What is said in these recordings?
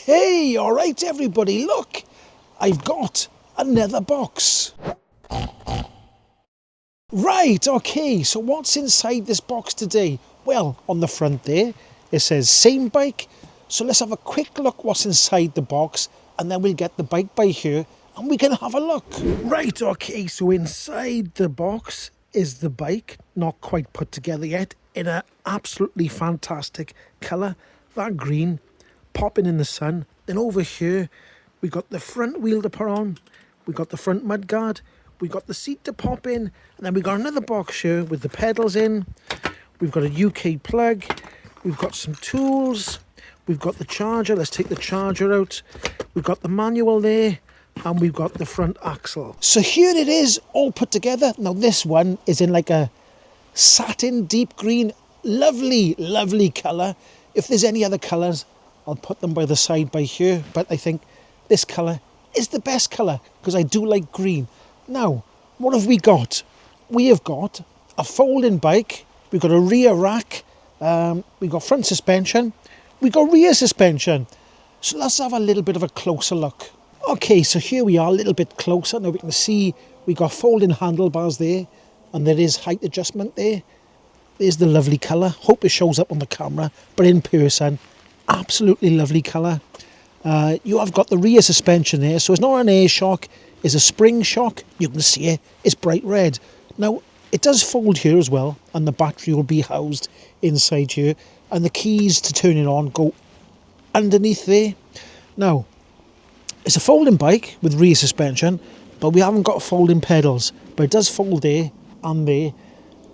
Okay, all right, everybody, look, I've got another box. Right, okay, so what's inside this box today? Well, on the front there, it says SAMEBIKE. So let's have a quick look what's inside the box, and then we'll get the bike by here and we can have a look. Right, okay, so inside the box is the bike, not quite put together yet, in an absolutely fantastic colour, that green, popping in the sun. Then over here, we got the front wheel to put on, we got the front mudguard, we got the seat to pop in, and then we got another box here with the pedals in. We've got a UK plug, we've got some tools, we've got the charger, let's take the charger out, we've got the manual there, and we've got the front axle. So here it is, all put together. Now this one is in like a satin deep green, lovely, lovely colour. If there's any other colours, I'll put them by the side by here, but I think this colour is the best colour because I do like green. Now, what have we got? We have got a folding bike, we've got a rear rack, we've got front suspension, we've got rear suspension. So let's have a little bit of a closer look. Okay, so here we are, a little bit closer. Now we can see we got folding handlebars there, and there is height adjustment there. There's the lovely colour. Hope it shows up on the camera, but in person, absolutely lovely colour. You have got the rear suspension there, so it's not an air shock, it's a spring shock. You can see it, it's bright red. Now, it does fold here as well, and the battery will be housed inside here, and the keys to turn it on go underneath there. Now, it's a folding bike with rear suspension, but we haven't got folding pedals, but it does fold there and there,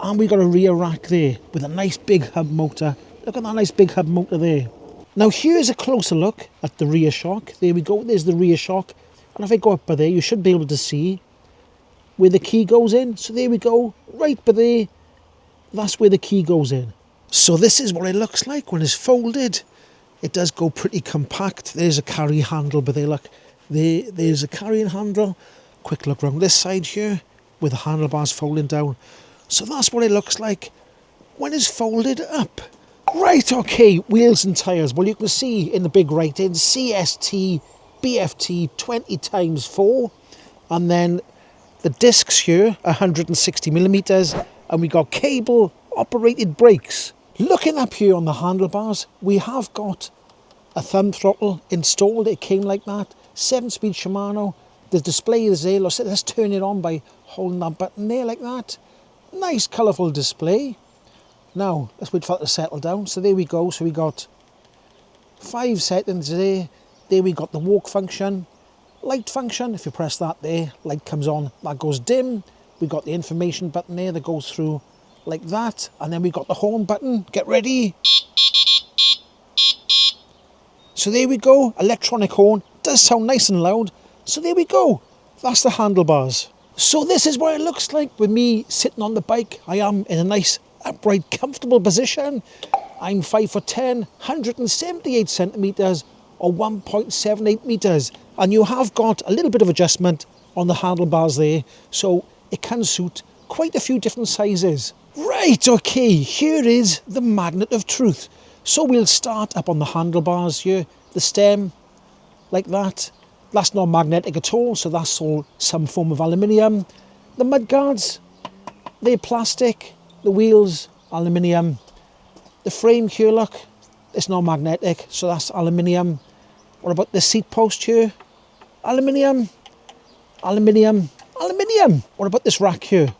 and we got a rear rack there with a nice big hub motor. Look at that nice big hub motor there. Now here's a closer look at the rear shock. There we go, there's the rear shock, and if I go up by there, you should be able to see where the key goes in. So there we go, right by there, that's where the key goes in. So this is what it looks like when it's folded. It does go pretty compact. There's a carry handle, but there, look, there's a carrying handle. Quick look around this side here with the handlebars folding down. So that's what it looks like when it's folded up. Right, okay, wheels and tyres. Well, you can see in the big writing, CST BFT 20x4. And then the discs here, 160mm. And we got cable operated brakes. Looking up here on the handlebars, we have got a thumb throttle installed. It came like that. 7-speed Shimano. The display is there. Let's turn it on by holding that button there like that. Nice colourful display. Now, let's wait for it to settle down. So there we go. So we got 5 settings there. There we got the walk function. Light function. If you press that there, light comes on. That goes dim. We got the information button there that goes through like that, and then we got the horn button. Get ready. So there we go, electronic horn, does sound nice and loud. So there we go, that's the handlebars. So this is what it looks like with me sitting on the bike. I am in a nice upright comfortable position. I'm 5'10", 178 centimetres or 1.78 metres, and you have got a little bit of adjustment on the handlebars there, so it can suit quite a few different sizes. Right, okay, here is the magnet of truth. So we'll start up on the handlebars here, the stem, like that. That's not magnetic at all, so that's all some form of aluminium. The mudguards, they're plastic. The wheels, aluminium. The frame here, look, it's not magnetic, so that's aluminium. What about the seat post here? Aluminium, aluminium, aluminium. What about this rack here?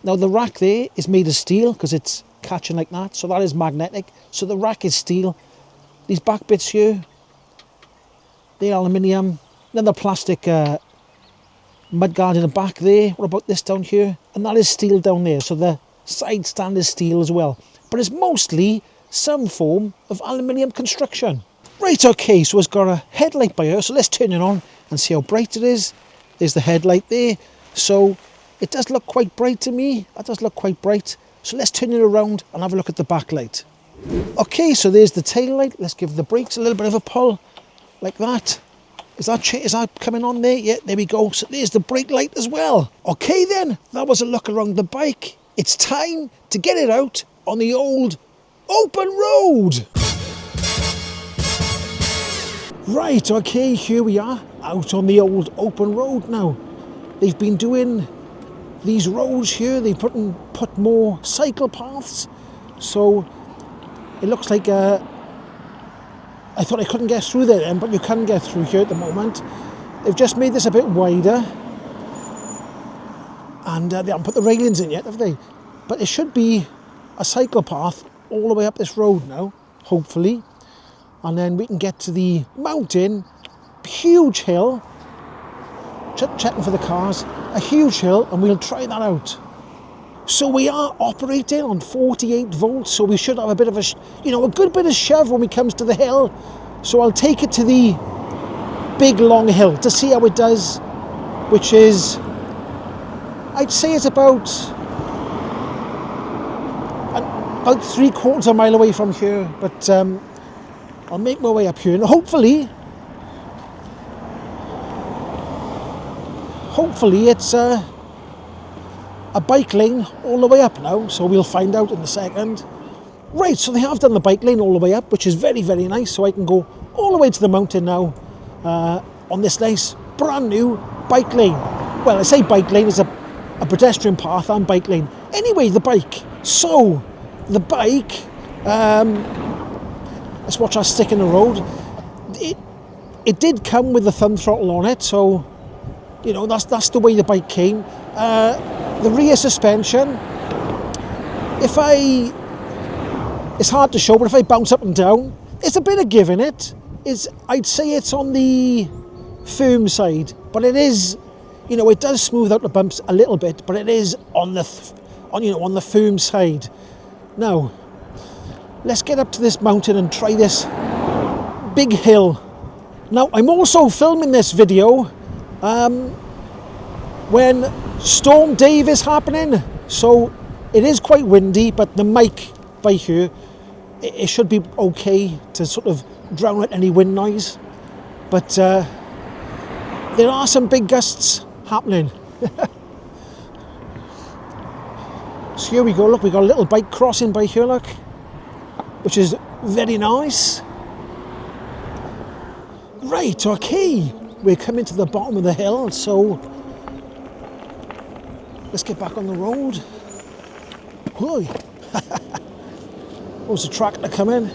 Now the rack there is made of steel because it's catching like that, so that is magnetic. So the rack is steel. These back bits here, they're aluminium. Then the plastic mudguard in the back there. What about this down here? And that is steel down there, so the side stand is steel as well. But it's mostly some form of aluminium construction. Right, okay, so it's got a headlight by here, so let's turn it on and see how bright it is. There's the headlight there. So it does look quite bright to me. That does look quite bright. So let's turn it around and have a look at the backlight. Okay, so there's the tail light. Let's give the brakes a little bit of a pull, like that. Is that coming on there? Yeah, there we go. So there's the brake light as well. Okay then, that was a look around the bike. It's time to get it out on the old open road. Right, okay, here we are, out on the old open road now. They've been doing these roads here, they've put more cycle paths, so it looks like, I thought I couldn't get through there then, but you can get through here at the moment. They've just made this a bit wider, and they haven't put the railings in yet, have they? But it should be a cycle path all the way up this road now, hopefully. And then we can get to the mountain, huge hill, checking for the cars, a huge hill, and we'll try that out. So we are operating on 48 volts, so we should have a bit of a, a good bit of shove when we comes to the hill. So I'll take it to the big long hill to see how it does, which is, I'd say it's about 3/4 of a mile away from here, but I'll make my way up here, and hopefully it's a bike lane all the way up now, so we'll find out in a second. Right, so they have done the bike lane all the way up, which is very, very nice, so I can go all the way to the mountain now on this nice brand new bike lane. Well, I say bike lane, it's a pedestrian path and bike lane. Anyway, the bike. So, the bike, let's watch our stick in the road. It did come with the thumb throttle on it, so that's the way the bike came. The rear suspension, it's hard to show, but if I bounce up and down, it's a bit of give in it. I'd say it's on the firm side, but it is, it does smooth out the bumps a little bit, but it is on the firm side. Now, let's get up to this mountain and try this big hill. Now, I'm also filming this video when Storm Dave is happening, so it is quite windy, but the mic by here, it should be okay to sort of drown out any wind noise. But there are some big gusts happening. So here we go, look, we got a little bike crossing by here, look, which is very nice. Right, okay, we're coming to the bottom of the hill, so let's get back on the road. Whoa. There's a tractor coming.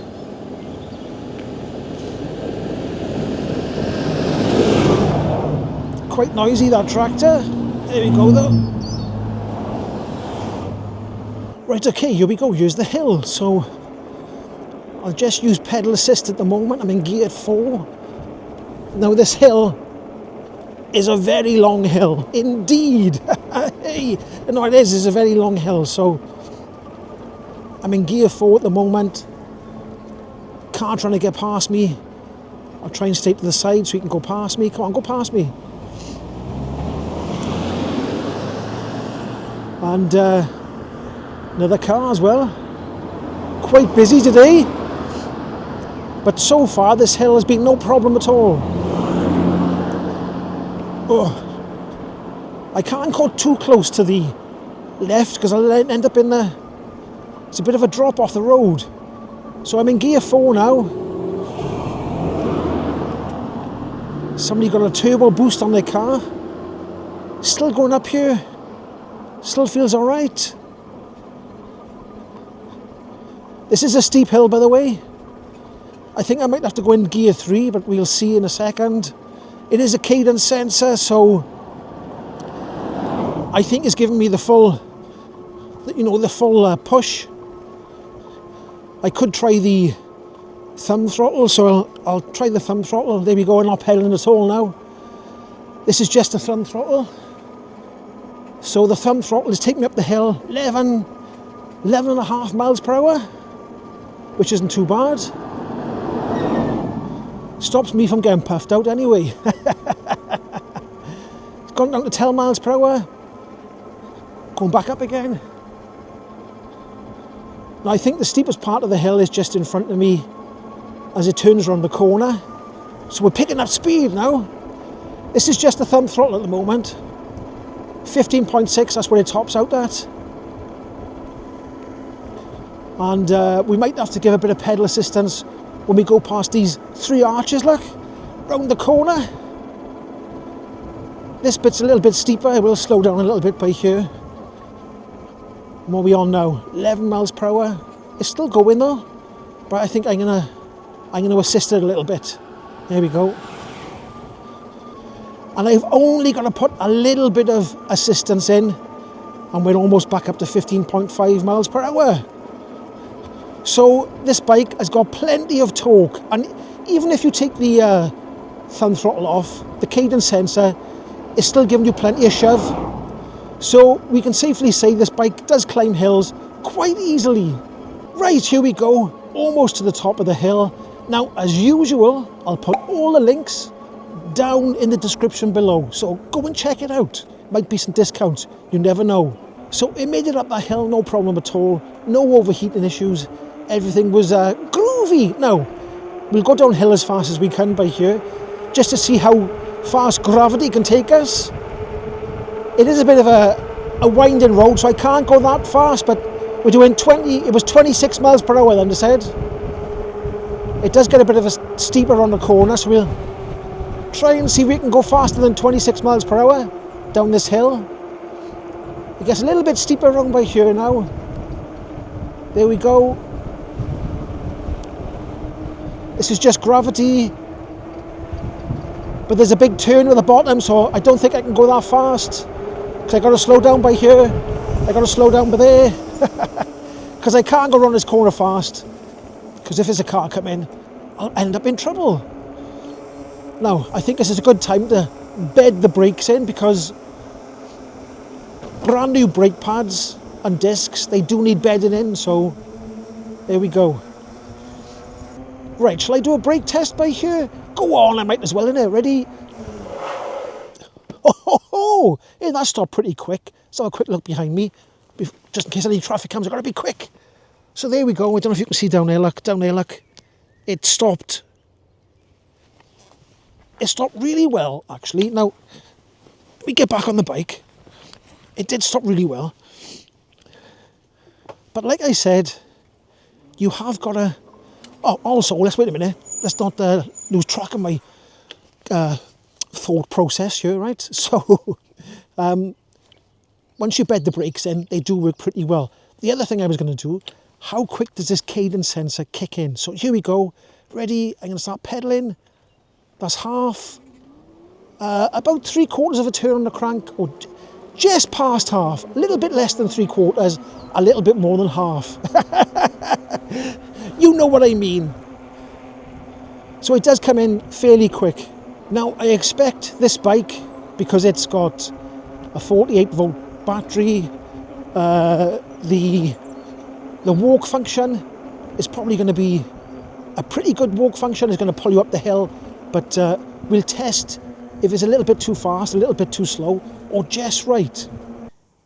Quite noisy, that tractor. There we go though. Right, okay, here we go, here's the hill. So I'll just use pedal assist at the moment. I'm in gear 4. Now this hill is a very long hill, indeed. Hey, no, it's a very long hill, so I'm in gear 4 at the moment. Car trying to get past me. I'll try and stay to the side so he can go past me. Come on, go past me. And another car as well. Quite busy today, but so far this hill has been no problem at all. Oh, I can't go too close to the left because I'll end up in it's a bit of a drop off the road. So I'm in gear 4 now. Somebody got a turbo boost on their car. Still going up here. Still feels alright. This is a steep hill, by the way. I think I might have to go in gear 3, but we'll see in a second. It is a cadence sensor, so I think it's giving me the full, push. I could try the thumb throttle, so I'll try the thumb throttle. There we go, I'm not pedaling at all now. This is just a thumb throttle. So the thumb throttle is taking me up the hill 11.5 miles per hour, which isn't too bad. Stops me from getting puffed out anyway. It's gone down to 10 miles per hour. Going back up again. Now I think the steepest part of the hill is just in front of me as it turns around the corner. So we're picking up speed now. This is just the thumb throttle at the moment. 15.6, that's what it tops out at. And we might have to give a bit of pedal assistance when we go past these 3 arches, look. round the corner. This bit's a little bit steeper. I will slow down a little bit by here. What are we on now? 11 miles per hour. It's still going though, but I think I'm gonna assist it a little bit. There we go. And I've only got to put a little bit of assistance in, and we're almost back up to 15.5 miles per hour. So this bike has got plenty of torque, and even if you take the thumb throttle off, the cadence sensor is still giving you plenty of shove. So we can safely say this bike does climb hills quite easily. Right, here we go, almost to the top of the hill. Now, as usual, I'll put all the links down in the description below, so go and check it out. Might be some discounts, you never know. So it made it up that hill, no problem at all, no overheating issues, everything was groovy. Now, we'll go downhill as fast as we can by here, just to see how fast gravity can take us. It is a bit of a winding road, so I can't go that fast, but we're doing 26 miles per hour then, they said. It does get a bit of a steeper on the corner, so we'll try and see if we can go faster than 26 miles per hour down this hill. It gets a little bit steeper around by here now. There we go. This is just gravity, but there's a big turn at the bottom, so I don't think I can go that fast, because I got to slow down by here, I got to slow down by there, because I can't go around this corner fast, because if there's a car coming, I'll end up in trouble. Now, I think this is a good time to bed the brakes in, because brand new brake pads and discs, they do need bedding in, so there we go. Right, shall I do a brake test by here? Go on, I might as well, innit? Ready? Oh, hey, that stopped pretty quick. Let's have a quick look behind me, just in case any traffic comes. I've got to be quick. So there we go. I don't know if you can see down there, look. Down there, look. It stopped. It stopped really well, actually. Now, let me get back on the bike. It did stop really well. But like I said, you have got to... Oh, also, let's wait a minute. Let's not lose track of my thought process here, right? So, once you bed the brakes in, they do work pretty well. The other thing I was going to do, how quick does this cadence sensor kick in? So here we go. Ready? I'm going to start pedaling. That's half. About 3/4 of a turn on the crank, or just past half. A little bit less than 3/4, a little bit more than half. You know what I mean. So it does come in fairly quick. Now, I expect this bike, because it's got a 48-volt battery, the walk function is probably going to be a pretty good walk function. It's going to pull you up the hill, but we'll test if it's a little bit too fast, a little bit too slow, or just right.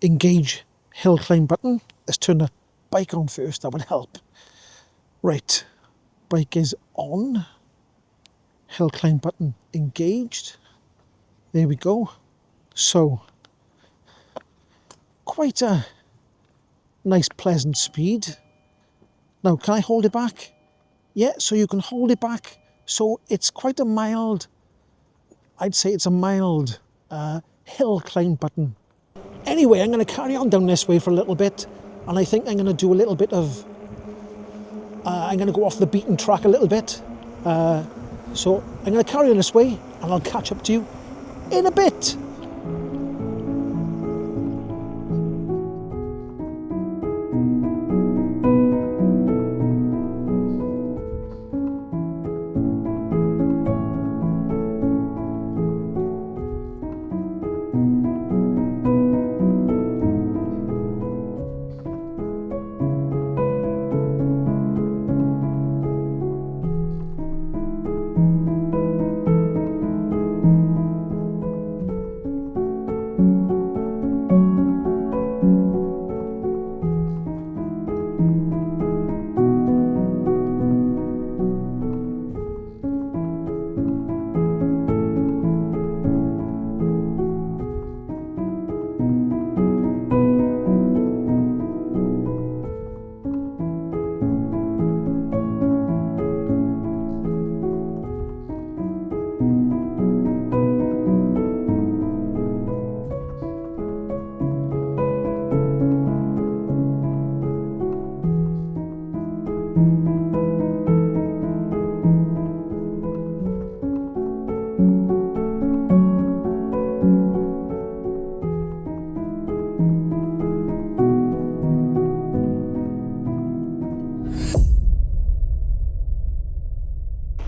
Engage hill climb button. Let's turn the bike on first, that would help. Right, bike is on. Hill climb button engaged. There we go. So, quite a nice pleasant speed. Now, can I hold it back? Yeah, so you can hold it back. So it's quite a mild, I'd say it's a mild hill climb button. Anyway, I'm going to carry on down this way for a little bit, and I think I'm going to do a little bit of, I'm going to go off the beaten track a little bit. So I'm going to carry on this way, and I'll catch up to you in a bit.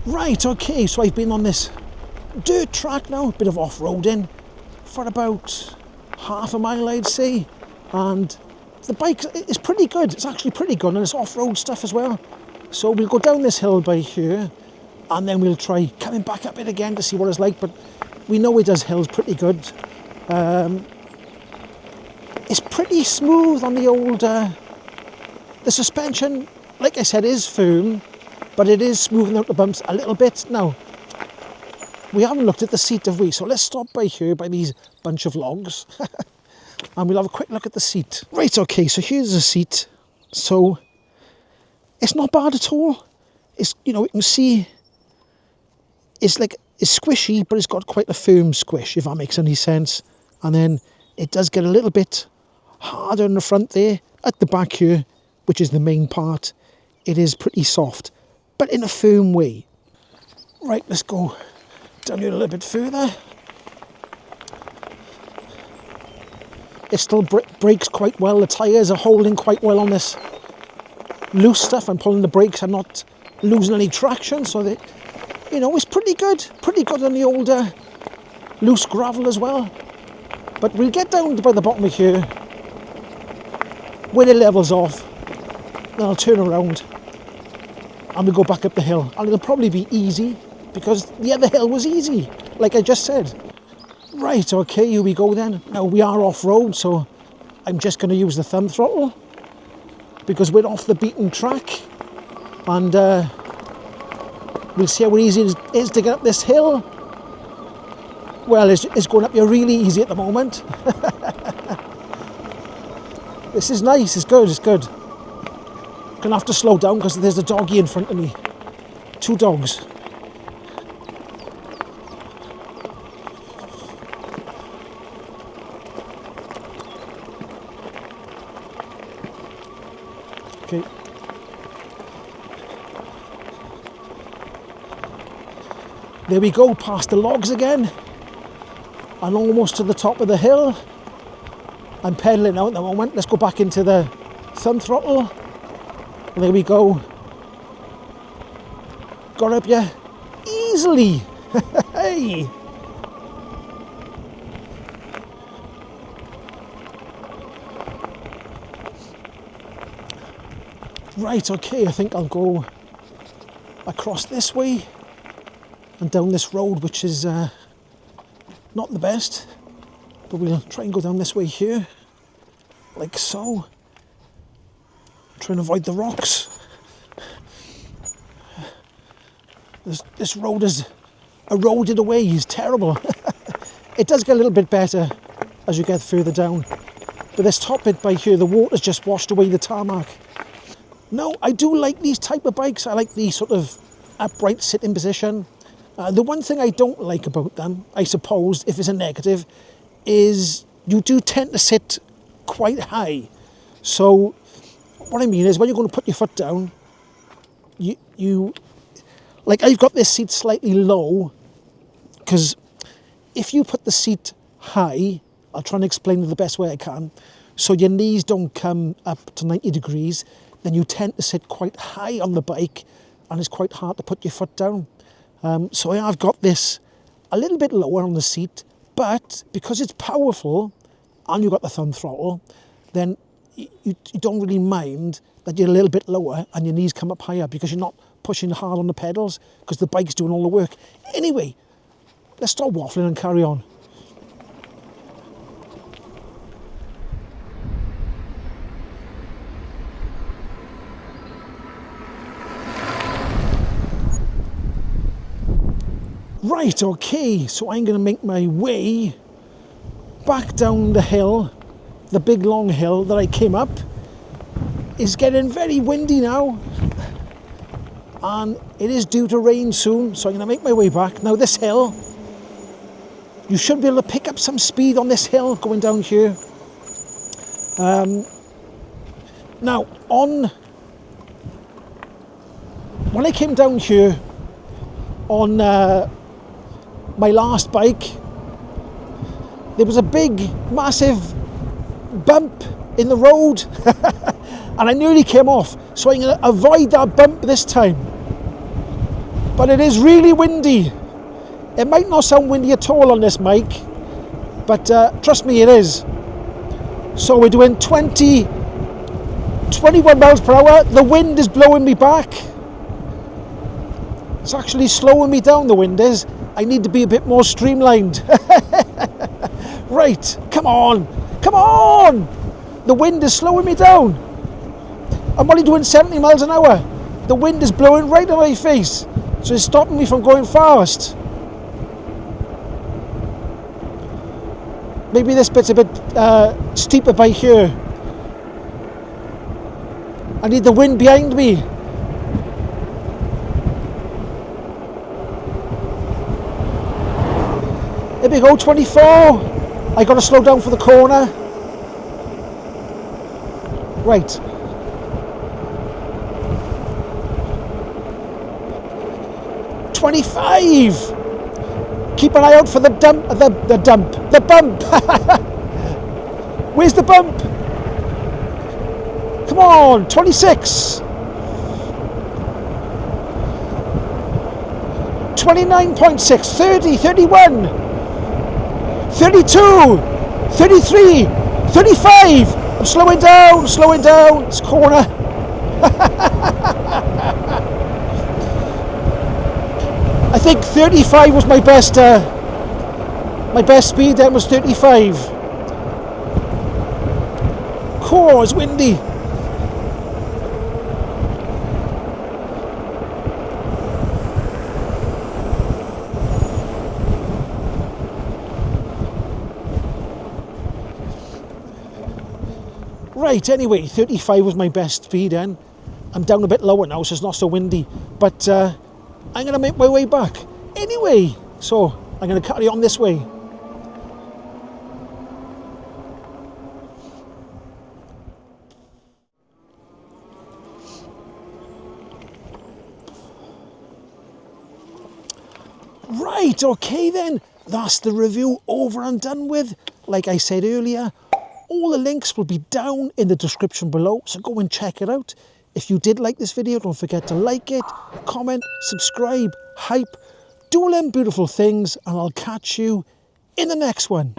Right, okay, so I've been on this dirt track now, a bit of off-roading, for about half a mile, I'd say, and the bike is pretty good. It's actually pretty good, and it's off-road stuff as well. So we'll go down this hill by here, and then we'll try coming back up it again to see what it's like, but we know it does hills pretty good. It's pretty smooth on the old, the suspension, like I said, is firm, but it is smoothing out the bumps a little bit. Now, we haven't looked at the seat, have we? So let's stop by here, by these bunch of logs, and we'll have a quick look at the seat. Right, okay, so here's the seat. So it's not bad at all. It's, you know, you can see it's squishy, but it's got quite a firm squish, if that makes any sense. And then it does get a little bit harder in the front there. At the back here, which is the main part, it is pretty soft, but in a firm way. Right, let's go down here a little bit further. It still brakes quite well. The tyres are holding quite well on this loose stuff. I'm pulling the brakes, I'm not losing any traction, so that, you know, it's pretty good on the older loose gravel as well. But we'll get down by the bottom of here where it levels off, then I'll turn around and we'll go back up the hill, and it'll probably be easy because the other hill was easy, like I just said. Right, okay, here we go then. Now we are off-road, so I'm just going to use the thumb throttle because we're off the beaten track, and we'll see how easy it is to get up this hill. Well, it's going up here really easy at the moment. This is nice, it's good, it's good. Gonna have to slow down because there's a doggy in front of me. Two dogs. Okay. There we go, past the logs again. And almost to the top of the hill. I'm pedalling now at the moment. Let's go back into the thumb throttle. And there we go. Got up here easily. Hey! Right, okay, I think I'll go across this way and down this road, which is not the best, but we'll try and go down this way here, like so. Try and avoid the rocks. This road is eroded away, it's terrible. It does get a little bit better as you get further down, but this top bit by here, the water's just washed away the tarmac. No, I do like these type of bikes. I like the sort of upright sitting position. The one thing I don't like about them, I suppose, if it's a negative, is you do tend to sit quite high. So what I mean is when you're going to put your foot down, you like, I've got this seat slightly low, because if you put the seat high, I'll try and explain it the best way I can, so your knees don't come up to 90 degrees, then you tend to sit quite high on the bike and it's quite hard to put your foot down. So I've got this a little bit lower on the seat, but because it's powerful and you've got the thumb throttle, then you don't really mind that you're a little bit lower and your knees come up higher because you're not pushing hard on the pedals because the bike's doing all the work. Anyway, let's stop waffling and carry on. Right, okay, so I'm going to make my way back down the hill, the big long hill that I came up. It's getting very windy now, and it is due to rain soon, so I'm going to make my way back. Now this hill, you should be able to pick up some speed on this hill going down here. Now when I came down here on my last bike, there was a big massive bump in the road and I nearly came off, so I'm going to avoid that bump this time. But it is really windy. It might not sound windy at all on this mic, but trust me, it is. So we're doing 21 miles per hour. The wind is blowing me back. It's actually slowing me down, the wind is. I need to be a bit more streamlined. Right, come on, come on! The wind is slowing me down. I'm only doing 70 miles an hour. The wind is blowing right in my face, so it's stopping me from going fast. Maybe this bit's a bit steeper by here. I need the wind behind me. Here we go, 24. I got to slow down for the corner. Right. $25. Keep an eye out for the bump. Where's the bump? Come on, 26. 29.6, 30, 31, 32, 33, 35. I'm slowing down, it's corner. I think 35 was my best speed then was 35. Cool, it's windy. Right, anyway, 35 was my best speed then. I'm down a bit lower now, so it's not so windy. But I'm going to make my way back anyway. So I'm going to carry on this way. Right, okay then. That's the review over and done with. Like I said earlier, all the links will be down in the description below, so go and check it out. If you did like this video, don't forget to like it, comment, subscribe, hype, do all them beautiful things, and I'll catch you in the next one.